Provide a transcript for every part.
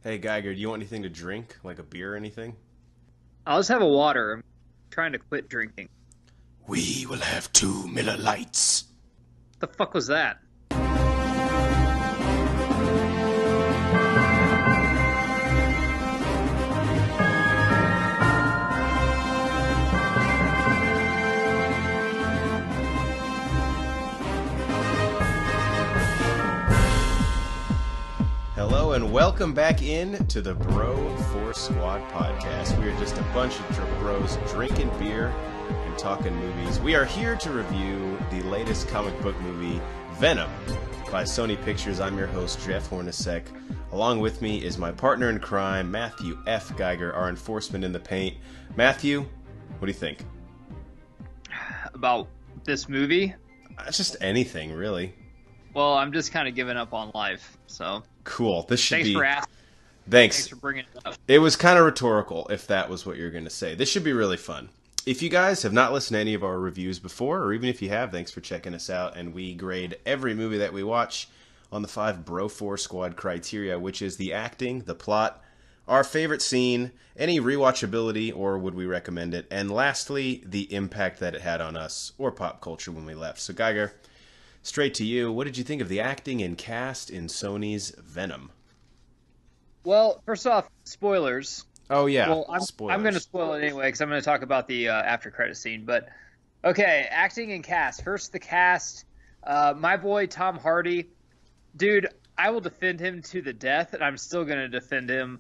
Hey Geiger, do you want anything to drink, like a beer or anything? I'll just have a water. I'm trying to quit drinking. We will have 2 Miller Lights. The fuck was that? Hello and welcome back in to the Bro Force Squad podcast. We are just a bunch of bros drinking beer and talking movies. We are here to review the latest comic book movie, Venom, by Sony Pictures. I'm your host, Jeff Hornacek. Along with me is my partner in crime, Matthew F. Geiger, our enforcement in the paint. Matthew, what do you think? About this movie? Just anything, really. Well, I'm just kind of giving up on life. So Cool. This should thanks be... for asking. Thanks Thanks. for bringing it up. It was kind of rhetorical, if that was what you're going to say. This should be really fun. If you guys have not listened to any of our reviews before, or even if you have, thanks for checking us out. And we grade every movie that we watch on the 5 Bro 4 Squad criteria, which is the acting, the plot, our favorite scene, any rewatchability, or would we recommend it, and lastly, the impact that it had on us, or pop culture when we left. So Geiger, straight to you. What did you think of the acting and cast in Sony's Venom? Well, first off, spoilers. Oh, yeah. Well, I'm going to Spoilers. spoil it anyway because I'm going to talk about the after credit scene. But okay, acting and cast. First, the cast. My boy Tom Hardy, dude. I will defend him to the death, and I'm still going to defend him.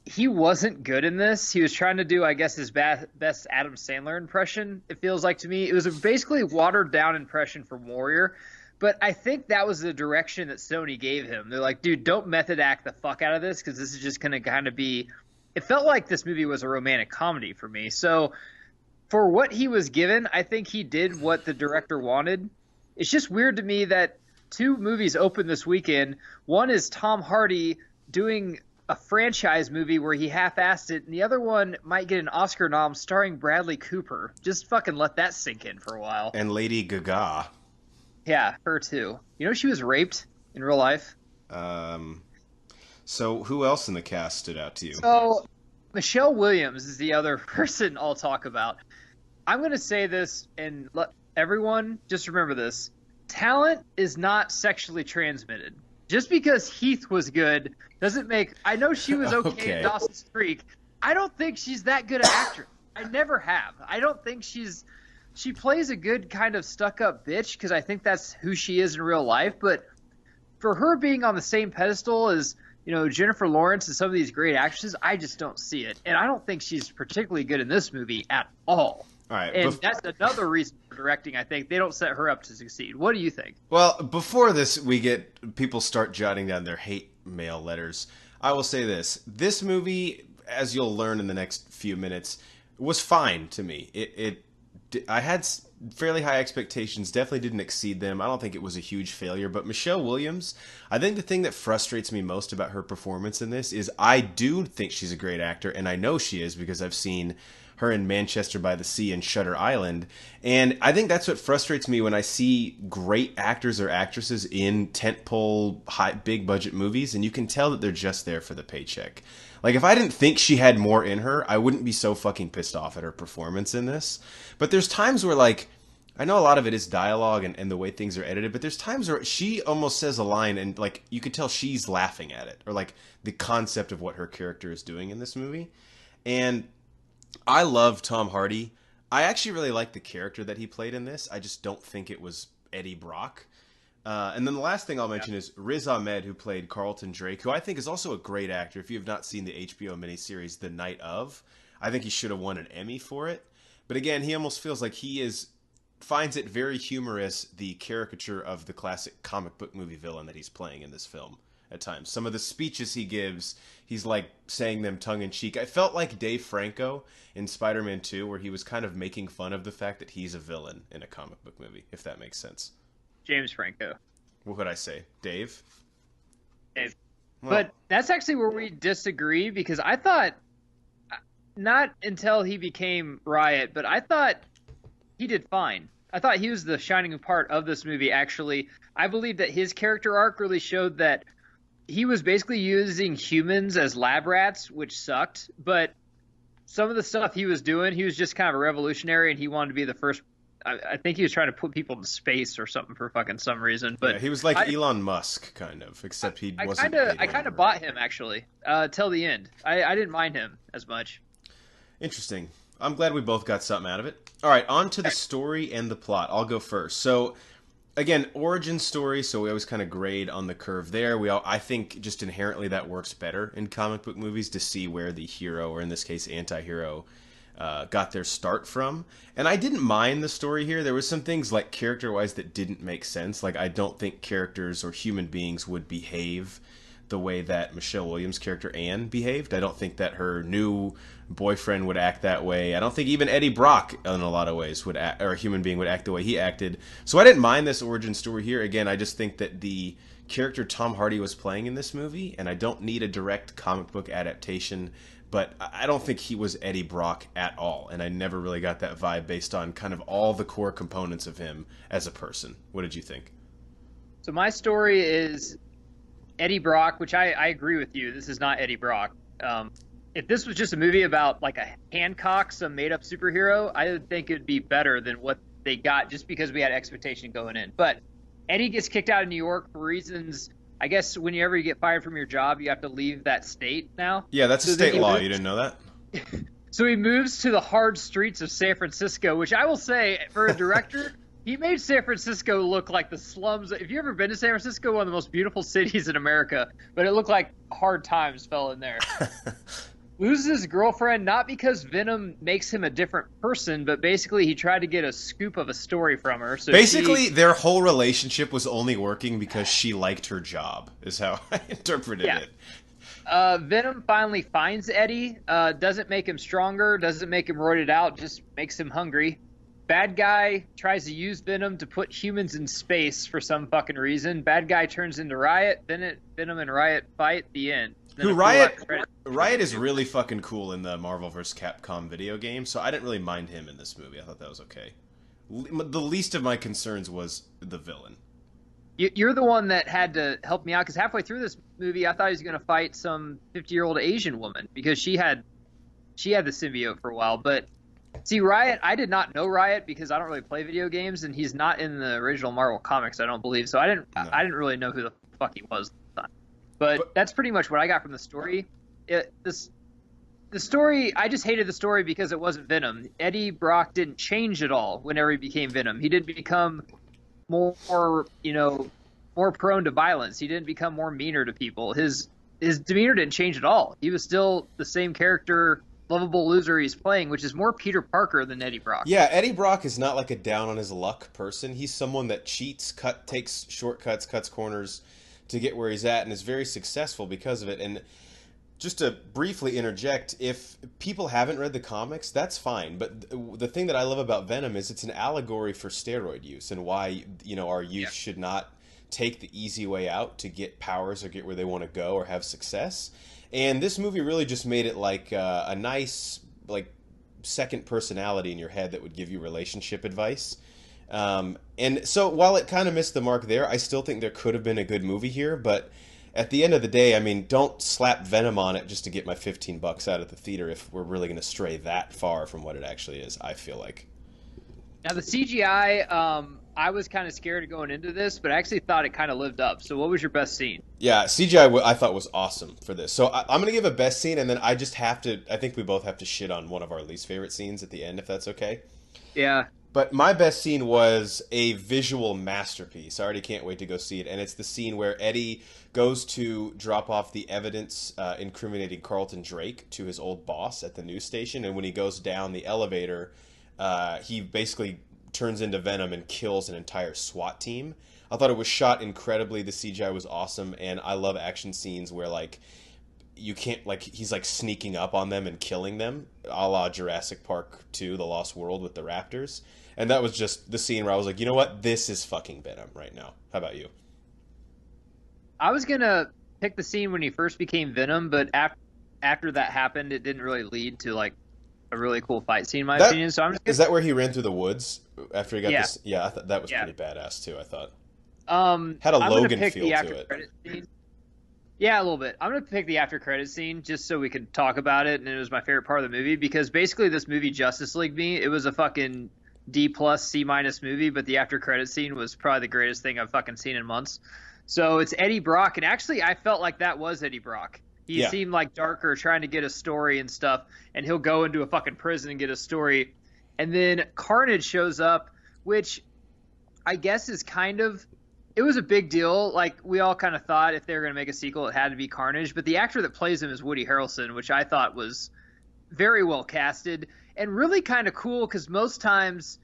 He wasn't good in this. He was trying to do, I guess, his best Adam Sandler impression. It feels like to me it was a basically watered down impression from Warrior. But I think that was the direction that Sony gave him. They're like, dude, don't method act the fuck out of this because this is just going to kind of be. It felt like this movie was a romantic comedy for me. So for what he was given, I think he did what the director wanted. It's just weird to me that 2 movies open this weekend. One is Tom Hardy doing a franchise movie where he half-assed it, and the other one might get an Oscar nom starring Bradley Cooper. Just fucking let that sink in for a while. And Lady Gaga. Yeah, her too. You know she was raped in real life? Um, so who else in the cast stood out to you? So Michelle Williams is the other person I'll talk about. I'm going to say this, and let everyone just remember this. Talent is not sexually transmitted. Just because Heath was good doesn't make... I know she was okay in Okay. Dawson's Creek. I don't think she's that good an actress. I never have. I don't think she's... She plays a good kind of stuck-up bitch because I think that's who she is in real life. But for her being on the same pedestal as, you know, Jennifer Lawrence and some of these great actresses, I just don't see it. And I don't think she's particularly good in this movie at all. All right. And that's another reason for directing, I think. They don't set her up to succeed. What do you think? Well, before this, we get people start jotting down their hate mail letters. I will say this: this movie, as you'll learn in the next few minutes, was fine to me. I had fairly high expectations. Definitely didn't exceed them. I don't think it was a huge failure. But Michelle Williams, I think the thing that frustrates me most about her performance in this is I do think she's a great actor, and I know she is because I've seen her in Manchester by the Sea and Shutter Island. And I think that's what frustrates me when I see great actors or actresses in tentpole, high, big budget movies, and you can tell that they're just there for the paycheck. Like, if I didn't think she had more in her, I wouldn't be so fucking pissed off at her performance in this. But there's times where, like, I know a lot of it is dialogue and the way things are edited, but there's times where she almost says a line and, like, you could tell she's laughing at it, or, like, the concept of what her character is doing in this movie. And I love Tom Hardy. I actually really like the character that he played in this. I just don't think it was Eddie Brock. And then the last thing I'll mention is Riz Ahmed, who played Carlton Drake, who I think is also a great actor. If you have not seen the HBO miniseries The Night Of, I think he should have won an Emmy for it. But again, he almost feels like finds it very humorous, the caricature of the classic comic book movie villain that he's playing in this film at times. Some of the speeches he gives, he's like saying them tongue-in-cheek. I felt like Dave Franco in Spider-Man 2, where he was kind of making fun of the fact that he's a villain in a comic book movie, if that makes sense. James Franco. What would I say? Dave? Dave. Well, But that's actually where we disagree because I thought, not until he became Riot, but I thought he did fine. I thought he was the shining part of this movie, actually. I believe that his character arc really showed that he was basically using humans as lab rats, which sucked. But some of the stuff he was doing, he was just kind of a revolutionary, and he wanted to be the first. I think he was trying to put people in space or something for fucking some reason. But yeah, he was like Elon Musk, kind of, except he wasn't. I kind of bought him actually till the end. I didn't mind him as much. Interesting. I'm glad we both got something out of it. All right, on to the story and the plot. I'll go first. So, again, origin story, so we always kind of grade on the curve there. I think just inherently that works better in comic book movies to see where the hero, or in this case, anti-hero, got their start from. And I didn't mind the story here. There was some things, like, character-wise that didn't make sense. Like, I don't think characters or human beings would behave the way that Michelle Williams' character Anne behaved. I don't think that her new boyfriend would act that way. I don't think even Eddie Brock, in a lot of ways, would act, or a human being would act the way he acted. So I didn't mind this origin story here. Again, I just think that the character Tom Hardy was playing in this movie, and I don't need a direct comic book adaptation, but I don't think he was Eddie Brock at all, and I never really got that vibe based on kind of all the core components of him as a person. What did you think? So my story is Eddie Brock, which I agree with you. This is not Eddie Brock. If this was just a movie about like a Hancock, some made-up superhero, I would think it'd be better than what they got just because we had expectation going in. But Eddie gets kicked out of New York for reasons, I guess whenever you get fired from your job, you have to leave that state now. Yeah, that's a state law. You didn't know that? So he moves to the hard streets of San Francisco, which I will say, for a director, he made San Francisco look like the slums. If you've ever been to San Francisco, one of the most beautiful cities in America, but it looked like hard times fell in there. Loses his girlfriend, not because Venom makes him a different person, but basically he tried to get a scoop of a story from her. So basically, their whole relationship was only working because she liked her job, is how I interpreted it. Venom finally finds Eddie, doesn't make him stronger, doesn't make him roided out, just makes him hungry. Bad guy tries to use Venom to put humans in space for some fucking reason. Bad guy turns into Riot, Venom and Riot fight, the end. Who Riot is really fucking cool in the Marvel vs. Capcom video game, so I didn't really mind him in this movie. I thought that was okay. The least of my concerns was the villain. You're the one that had to help me out, because halfway through this movie, I thought he was going to fight some 50-year-old Asian woman, because she had the symbiote for a while. But see, Riot, I did not know Riot because I don't really play video games, and he's not in the original Marvel comics, I don't believe. So I didn't really know who the fuck he was. But that's pretty much what I got from the story. The story, I just hated the story because it wasn't Venom. Eddie Brock didn't change at all whenever he became Venom. He didn't become more prone to violence. He didn't become more meaner to people. His demeanor didn't change at all. He was still the same character, lovable loser he's playing, which is more Peter Parker than Eddie Brock. Yeah, Eddie Brock is not like a down on his luck person. He's someone that cheats, takes shortcuts, cuts corners to get where he's at, and is very successful because of it. And just to briefly interject, if people haven't read the comics, that's fine. But the thing that I love about Venom is it's an allegory for steroid use and why, our youth should not take the easy way out to get powers or get where they want to go or have success. And this movie really just made it like a nice, like, second personality in your head that would give you relationship advice. And so while it kind of missed the mark there, I still think there could have been a good movie here. But at the end of the day, I mean, don't slap Venom on it just to get my $15 out at the theater if we're really going to stray that far from what it actually is, I feel like. Now, the CGI, I was kind of scared going into this, but I actually thought it kind of lived up. So what was your best scene? Yeah, CGI I thought was awesome for this. So I'm going to give a best scene, and then I think we both have to shit on one of our least favorite scenes at the end, if that's okay. Yeah. But my best scene was a visual masterpiece. I already can't wait to go see it. And it's the scene where Eddie goes to drop off the evidence incriminating Carlton Drake to his old boss at the news station. And when he goes down the elevator, he basically turns into Venom and kills an entire SWAT team. I thought it was shot incredibly. The CGI was awesome. And I love action scenes where, like, you can't, like, he's like sneaking up on them and killing them, a la Jurassic Park 2, The Lost World with the raptors. And that was just the scene where I was like, you know what? This is fucking Venom right now. How about you? I was going to pick the scene when he first became Venom, but after that happened, it didn't really lead to, like, a really cool fight scene, in my opinion. So is that where he ran through the woods after he got this? Yeah, I thought that was pretty badass, too, I thought. Had a Logan feel to it. Yeah, a little bit. I'm gonna pick the after credit scene just so we could talk about it, and it was my favorite part of the movie because basically this movie Justice League me, it was a fucking D plus C minus movie, but the after credit scene was probably the greatest thing I've fucking seen in months. So it's Eddie Brock, and actually I felt like that was Eddie Brock. He Yeah, seemed like darker, trying to get a story and stuff, and he'll go into a fucking prison and get a story, and then Carnage shows up, which I guess is kind of it was a big deal. Like we all kind of thought if they were going to make a sequel, it had to be Carnage. But the actor that plays him is Woody Harrelson, which I thought was very well casted and really kind of cool because most times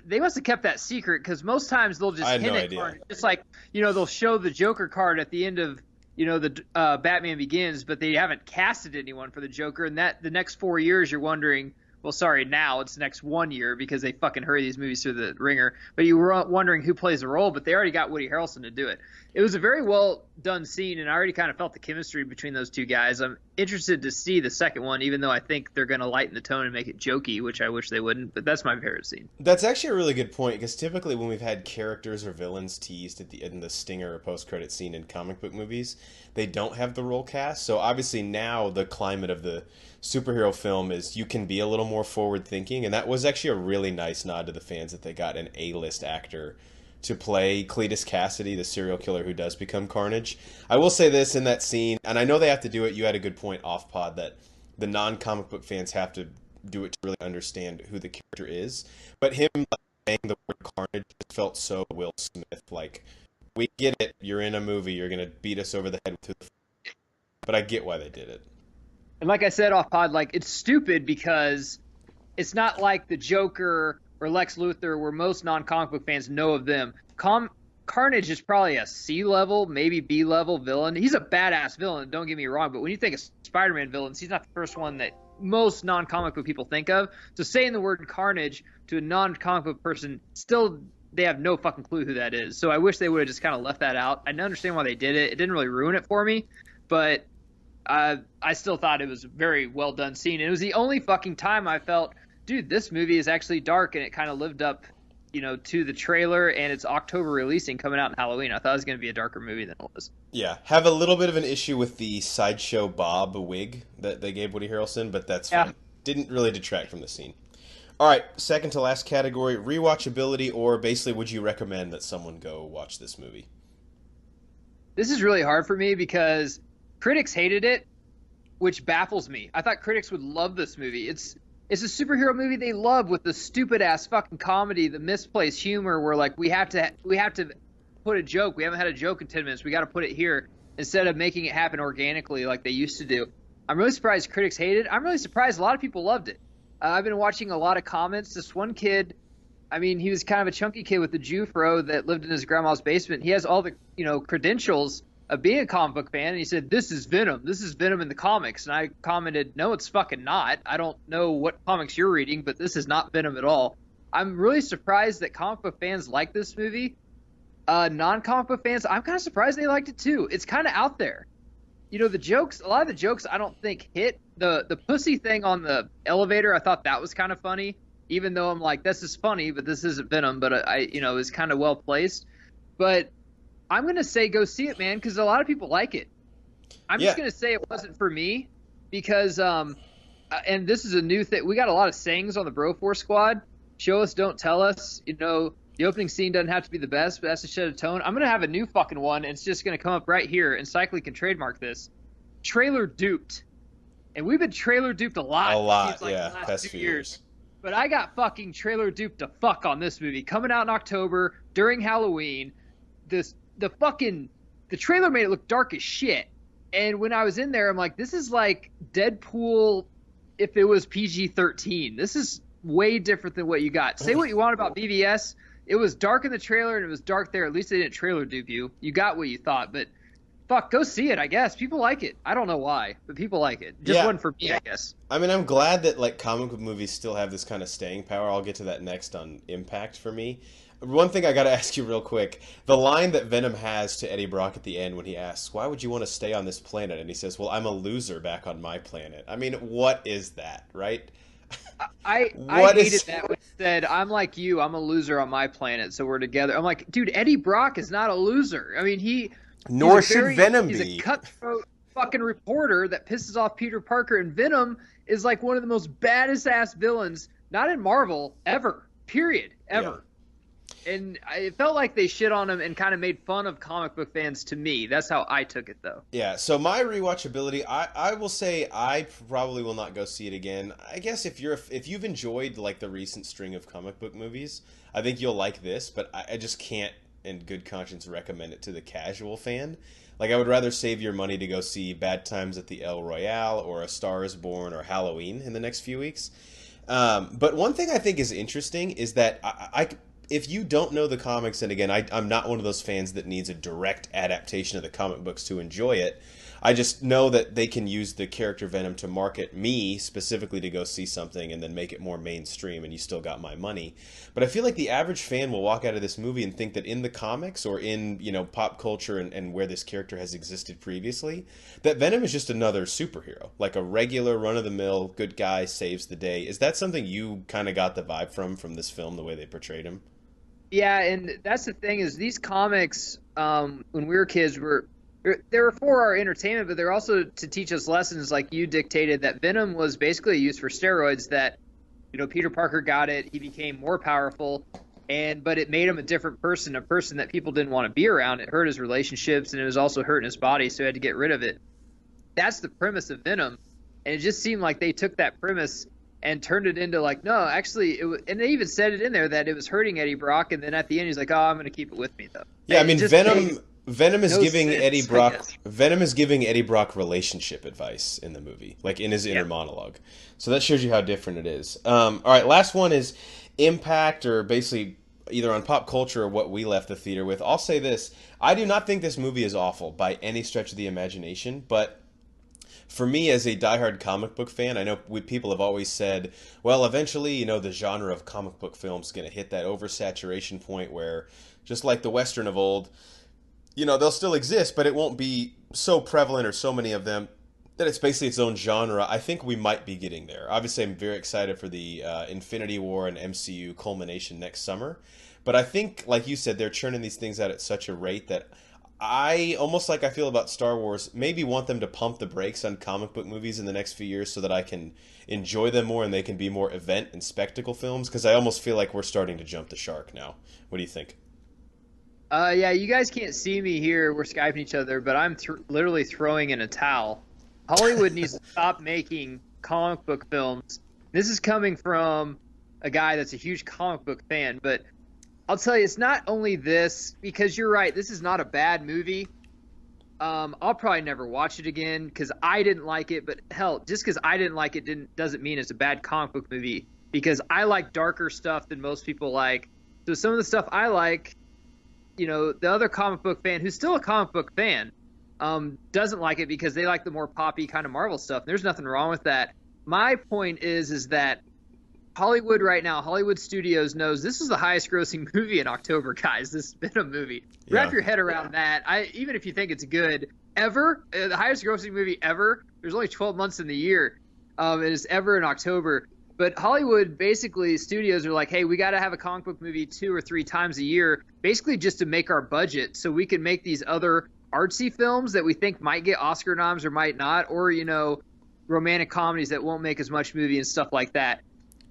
they must have kept that secret because most times they'll just I had hint no at idea. Carnage. It's like they'll show the Joker card at the end of the Batman Begins, but they haven't casted anyone for the Joker. And that the next 4 years, you're wondering. Well, sorry, now it's the next 1 year because they fucking hurry these movies through the ringer. But you were wondering who plays the role, but they already got Woody Harrelson to do it. It was a very well done scene, and I already kind of felt the chemistry between those two guys. I'm interested to see the second one, even though I think they're going to lighten the tone and make it jokey, which I wish they wouldn't. But that's my favorite scene. That's actually a really good point because typically when we've had characters or villains teased at the in the stinger or post-credit scene in comic book movies, they don't have the role cast. So obviously now the climate of the superhero film is you can be a little more forward thinking, and that was actually a really nice nod to the fans that they got an A-list actor to play Cletus Cassidy, the serial killer who does become Carnage. I will say this in that scene, and I know they have to do it. You had a good point off pod that the non-comic book fans have to do it to really understand who the character is. But him like, saying the word Carnage just felt so Will Smith. Like, we get it. You're in a movie. You're gonna beat us over the head with who the. But I get why they did it. And like I said off pod, like it's stupid because it's not like the Joker or Lex Luthor, where most non-comic book fans know of them. Carnage is probably a C level, maybe B level villain. He's a badass villain, don't get me wrong, but when you think of Spider-Man villains, he's not the first one that most non-comic book people think of. So saying the word Carnage to a non-comic book person, still they have no fucking clue who that is. So I wish they would have just kind of left that out. I understand why they did it. It didn't really ruin it for me, but I still thought it was a very well done scene. And it was the only fucking time I felt, dude, this movie is actually dark, and it kind of lived up, to the trailer and its October releasing coming out in Halloween. I thought it was going to be a darker movie than it was. Yeah, have a little bit of an issue with the Sideshow Bob wig that they gave Woody Harrelson, but that's Yeah. fine. Didn't really detract from the scene. All right, second to last category, rewatchability, or basically would you recommend that someone go watch this movie? This is really hard for me because critics hated it, which baffles me. I thought critics would love this movie. It's a superhero movie they love with the stupid ass fucking comedy, the misplaced humor where like we have to put a joke. We haven't had a joke in 10 minutes. We got to put it here instead of making it happen organically like they used to do. I'm really surprised critics hated it. I'm really surprised a lot of people loved it. I've been watching a lot of comments. This one kid, I mean, he was kind of a chunky kid with the Jew fro that lived in his grandma's basement. He has all the, credentials of being a comic book fan, and he said, "This is Venom. This is Venom in the comics." And I commented, "No, it's fucking not. I don't know what comics you're reading, but this is not Venom at all." I'm really surprised that comic book fans like this movie. Non-comic book fans, I'm kind of surprised they liked it too. It's kind of out there. The jokes, a lot of the jokes I don't think hit. The pussy thing on the elevator, I thought that was kind of funny, even though I'm like, this is funny, but this isn't Venom, but it was kind of well placed. But I'm going to say go see it, man, because a lot of people like it. I'm just going to say it wasn't for me because, and this is a new thing. We got a lot of sayings on the Broforce squad. Show us, don't tell us. The opening scene doesn't have to be the best, but that's to set a tone. I'm going to have a new fucking one, and it's just going to come up right here, and Cycly can trademark this. Trailer duped. And we've been trailer duped a lot. A lot, the last past 2 few years. But I got fucking trailer duped to fuck on this movie. Coming out in October, during Halloween. The trailer made it look dark as shit. And when I was in there, I'm like, this is like Deadpool if it was PG-13. This is way different than what you got. Say what you want about BVS. It was dark in the trailer and it was dark there. At least they didn't trailer dupe you. You got what you thought, but fuck, go see it, I guess. People like it. I don't know why, but people like it. Just wasn't for me, I guess. I mean, I'm glad that like comic book movies still have this kind of staying power. I'll get to that next on impact for me. One thing I got to ask you real quick. The line that Venom has to Eddie Brock at the end when he asks, "Why would you want to stay on this planet?" And he says, "Well, I'm a loser back on my planet." I mean, what is that, right? I hated that when he said, "I'm like you, I'm a loser on my planet, so we're together." I'm like, dude, Eddie Brock is not a loser. I mean, He's Nor should Venom he's a be. cutthroat fucking reporter that pisses off Peter Parker, and Venom is like one of the most baddest ass villains, not in Marvel ever, period, Yeah. ever. And it felt like they shit on him and kind of made fun of comic book fans. To me, that's how I took it, though. Yeah, so my rewatchability, I will say I probably will not go see it again. I guess if you've enjoyed like the recent string of comic book movies, I think you'll like this, but I just can't in good conscience recommend it to the casual fan. Like I would rather save your money to go see Bad Times at the El Royale or A Star is Born or Halloween in the next few weeks. But one thing I think is interesting is that if you don't know the comics, and again, I'm not one of those fans that needs a direct adaptation of the comic books to enjoy it. I just know that they can use the character Venom to market me specifically to go see something and then make it more mainstream and you still got my money. But I feel like the average fan will walk out of this movie and think that in the comics or in, pop culture and where this character has existed previously, that Venom is just another superhero, like a regular run-of-the-mill good guy saves the day. Is that something you kind of got the vibe from this film, the way they portrayed him? Yeah, and that's the thing is these comics, when we were kids, they were for our entertainment, but they're also to teach us lessons. Like you dictated that Venom was basically used for steroids. That Peter Parker got it, he became more powerful, but it made him a different person, a person that people didn't want to be around. It hurt his relationships, and it was also hurting his body, so he had to get rid of it. That's the premise of Venom, and it just seemed like they took that premise and turned it into like, no, actually, it was, and they even said it in there that it was hurting Eddie Brock, and then at the end he's like, oh, I'm going to keep it with me though. Yeah, I And it mean, just Venom. made Venom is no giving sense, Eddie I Brock. guess. Venom is giving Eddie Brock relationship advice in the movie, like in his inner Yeah. monologue. So that shows you how different it is. All right, last one is impact, or basically either on pop culture or what we left the theater with. I'll say this: I do not think this movie is awful by any stretch of the imagination, but for me as a diehard comic book fan, I know people have always said, well, eventually, the genre of comic book films is going to hit that oversaturation point where, just like the Western of old, they'll still exist, but it won't be so prevalent or so many of them that it's basically its own genre. I think we might be getting there. Obviously, I'm very excited for the Infinity War and MCU culmination next summer. But I think, like you said, they're churning these things out at such a rate that I, almost like I feel about Star Wars, maybe want them to pump the brakes on comic book movies in the next few years so that I can enjoy them more and they can be more event and spectacle films, because I almost feel like we're starting to jump the shark now. What do you think? Yeah, you guys can't see me here. We're Skyping each other, but I'm literally throwing in a towel. Hollywood needs to stop making comic book films. This is coming from a guy that's a huge comic book fan, but I'll tell you, it's not only this, because you're right, this is not a bad movie. I'll probably never watch it again because I didn't like it, but hell, just because I didn't like it doesn't mean it's a bad comic book movie, because I like darker stuff than most people like. So some of the stuff I like, the other comic book fan who's still a comic book fan doesn't like it because they like the more poppy kind of Marvel stuff. There's nothing wrong with that. My point is that Hollywood right now, Hollywood Studios knows this is the highest grossing movie in October, guys. This has been a movie. Wrap your head around that. Even if you think it's good, ever, the highest grossing movie ever, there's only 12 months in the year. It is ever in October. But Hollywood, basically, studios are like, hey, we got to have a comic book movie 2 or 3 times a year, basically just to make our budget so we can make these other artsy films that we think might get Oscar noms or might not, or, romantic comedies that won't make as much movie and stuff like that.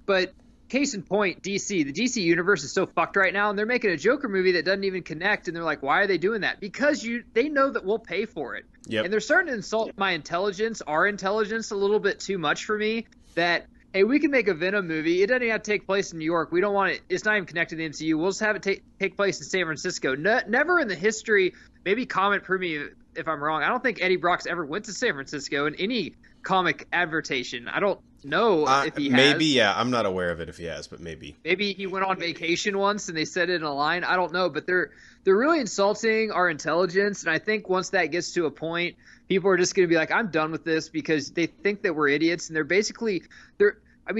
But case in point, DC. The DC universe is so fucked right now, and they're making a Joker movie that doesn't even connect, and they're like, why are they doing that? Because they know that we'll pay for it. Yep. And they're starting to insult my intelligence, our intelligence, a little bit too much for me, that hey, we can make a Venom movie. It doesn't even have to take place in New York. We don't want it. It's not even connected to the MCU. We'll just have it take place in San Francisco. Never in the history, maybe comment prove me if I'm wrong. I don't think Eddie Brock's ever went to San Francisco in any comic adaptation. I don't know if he has. Maybe, yeah. I'm not aware of it if he has, but maybe. Maybe he went on vacation once and they said it in a line. I don't know, but they're really insulting our intelligence. And I think once that gets to a point, people are just going to be like, I'm done with this, because they think that we're idiots. And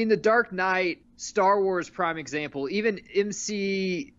the Dark Knight, Star Wars, prime example, even MCU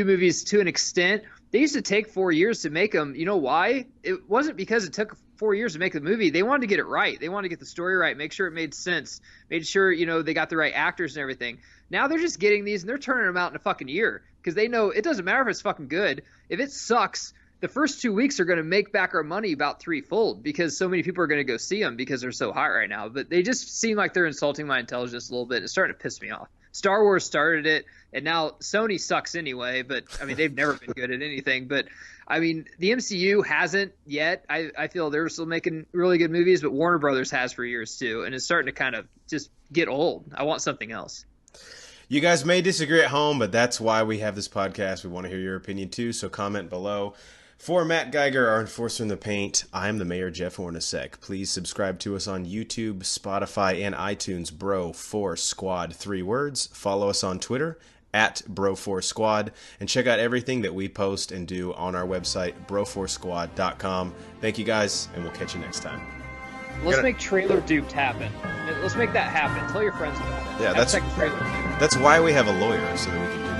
movies to an extent, they used to take 4 years to make them. You know why? It wasn't because it took 4 years to make the movie. They wanted to get it right. They wanted to get the story right, make sure it made sense, made sure, they got the right actors and everything. Now they're just getting these and they're turning them out in a fucking year because they know it doesn't matter if it's fucking good. If it sucks, the first 2 weeks are going to make back our money about threefold because so many people are going to go see them because they're so hot right now. But they just seem like they're insulting my intelligence a little bit. It's starting to piss me off. Star Wars started it, and now Sony sucks anyway. But I mean, they've never been good at anything. But I mean, the MCU hasn't yet. I feel they're still making really good movies, but Warner Brothers has for years too, and it's starting to kind of just get old. I want something else. You guys may disagree at home, but that's why we have this podcast. We want to hear your opinion too, so comment below. For Matt Geiger, our enforcer in the paint, I'm the Mayor Jeff Hornacek. Please subscribe to us on YouTube, Spotify, and iTunes. Bro4 Squad, 3 words. Follow us on Twitter at Bro4 Squad, and check out everything that we post and do on our website, bro4squad.com. Thank you guys, and we'll catch you next time. Let's make Trailer Duped happen. Let's make that happen. Tell your friends about it. Yeah, that's why we have a lawyer, so that we can do